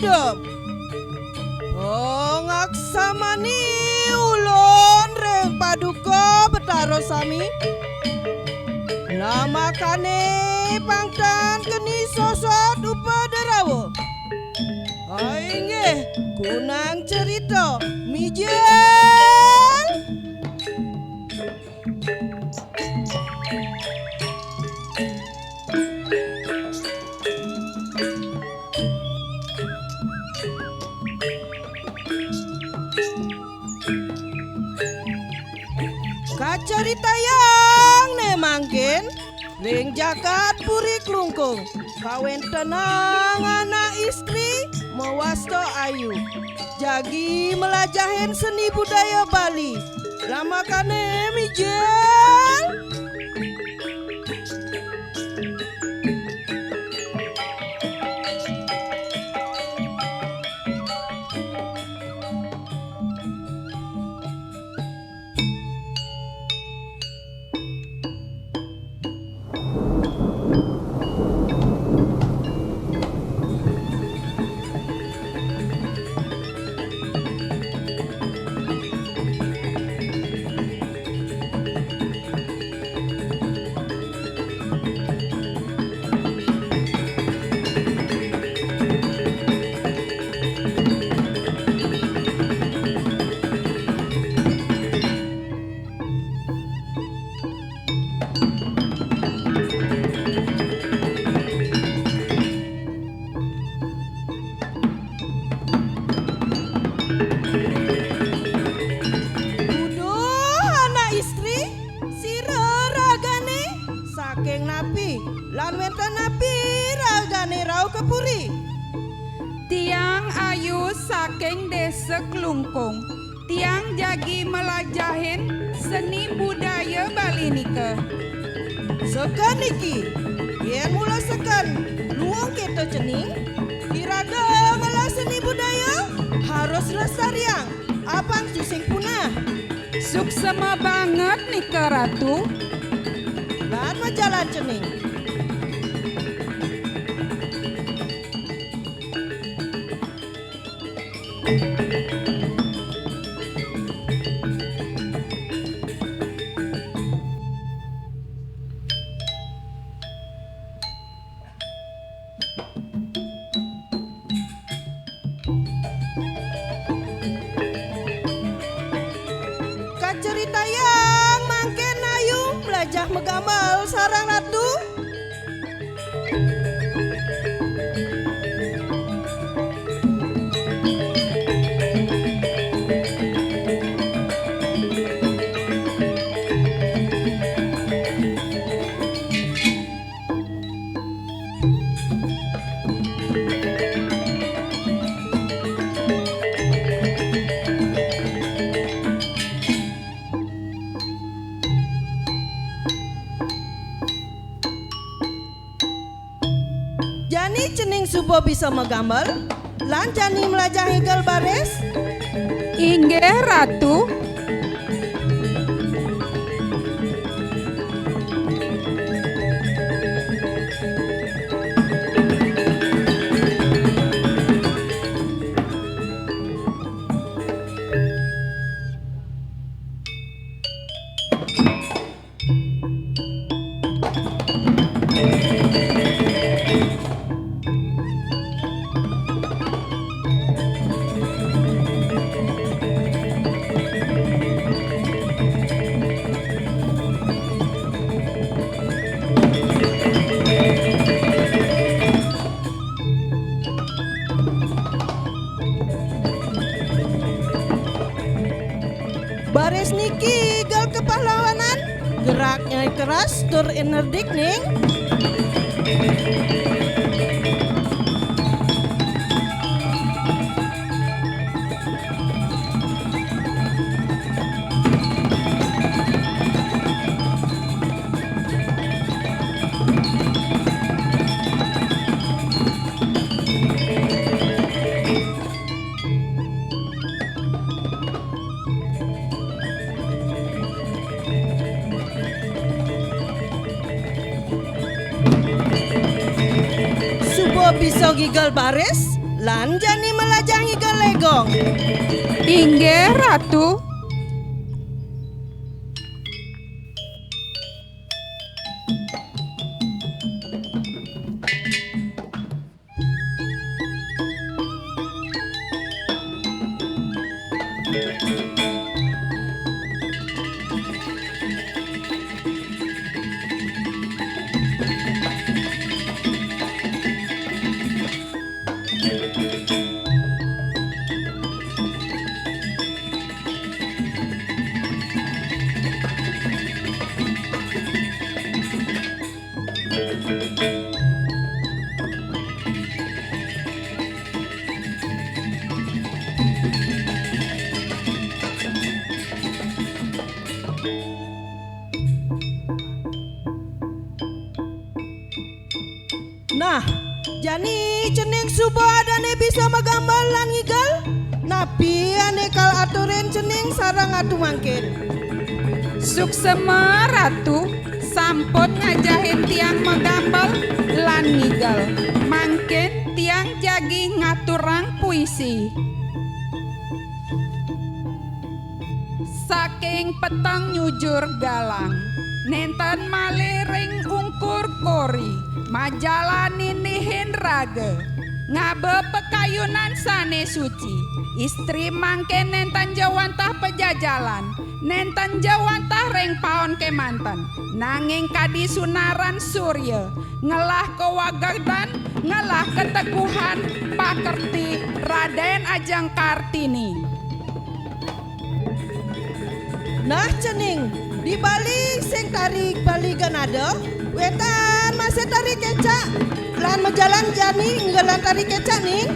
hidup. Ngaksamani ulun reng paduka betaro sami. Namakane pangtan keni sosot upadarawa. Inggih kunang cerita Mijel. Kacarita yang nemangkin ring jagat puri klungkung. Kawen tenang anak istri mewasto ayu. Jagi melajahin seni budaya Bali. Lamakane Mijel. Lan wenten napi ragane rau kepuri. Tiang ayu saking desa Klungkung. Tiang jagi melajahin seni budaya Bali nika. Sekan niki, yen mula sekan luang kita cening. Kiraga ngalah seni budaya harus lestariang. Abang susing punah. Suksema banget nika Ratu. Lan majalan cening. Kacerita yang mangken ayu belajar megamal sarang ratu. Jani cening subo bisa megambar, lan jani melajah hegel baris. Inggih Ratu. Baris niki gal kepahlawanan, geraknya keras tur enerdik ning. Bisa gigal baris lan jani melajangi galegong. Inggih Ratu. Nah, jani cening subuh adane bisa magambalan ngigal. Napi ane kal aturin cening sarang atu mangkin. Suksema Ratu sampun ngajahin tiang magambal lan ngigal. Mangkin tiang jagi ngaturang puisi. Saking petang nyujur galang, nenten malering ungkur kori, majalani nihin raga, ngabe pekayunan sane suci. Istri mangke nenten jawantah pejajalan, nenten jawantah reng paon kemanten, nanging kadi sunaran surya, ngelah kewagadan, ngelah keteguhan, pakerti Raden Ajeng Kartini. Nah cening di balik sing tarik balik ganado, wetan masih tarik kecak, lan mejalan jani nggalan tarik kecak ning.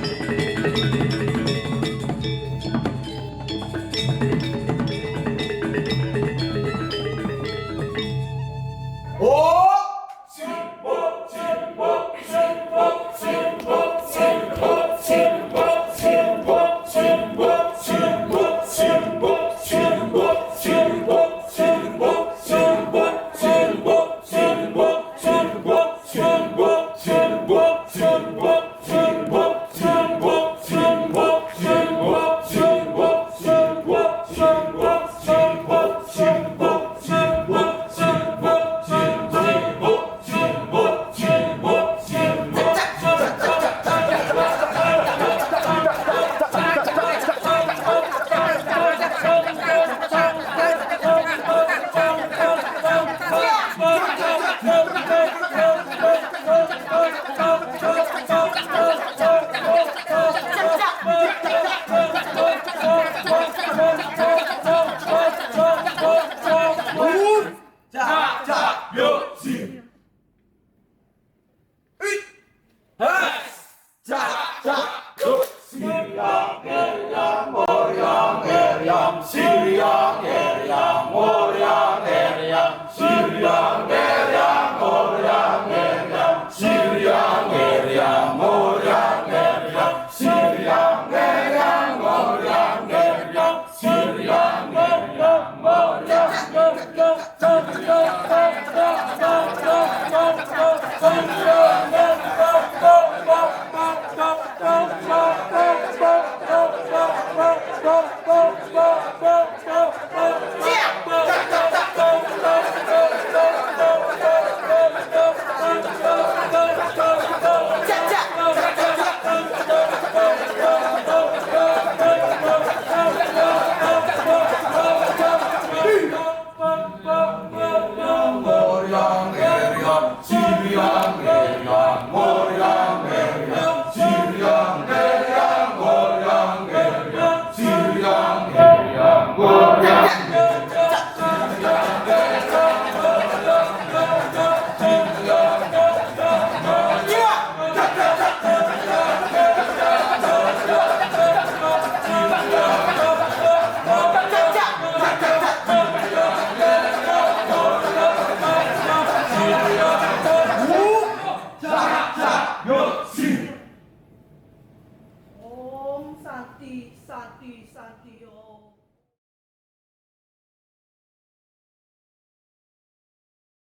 Om Santi Santi Santi Om.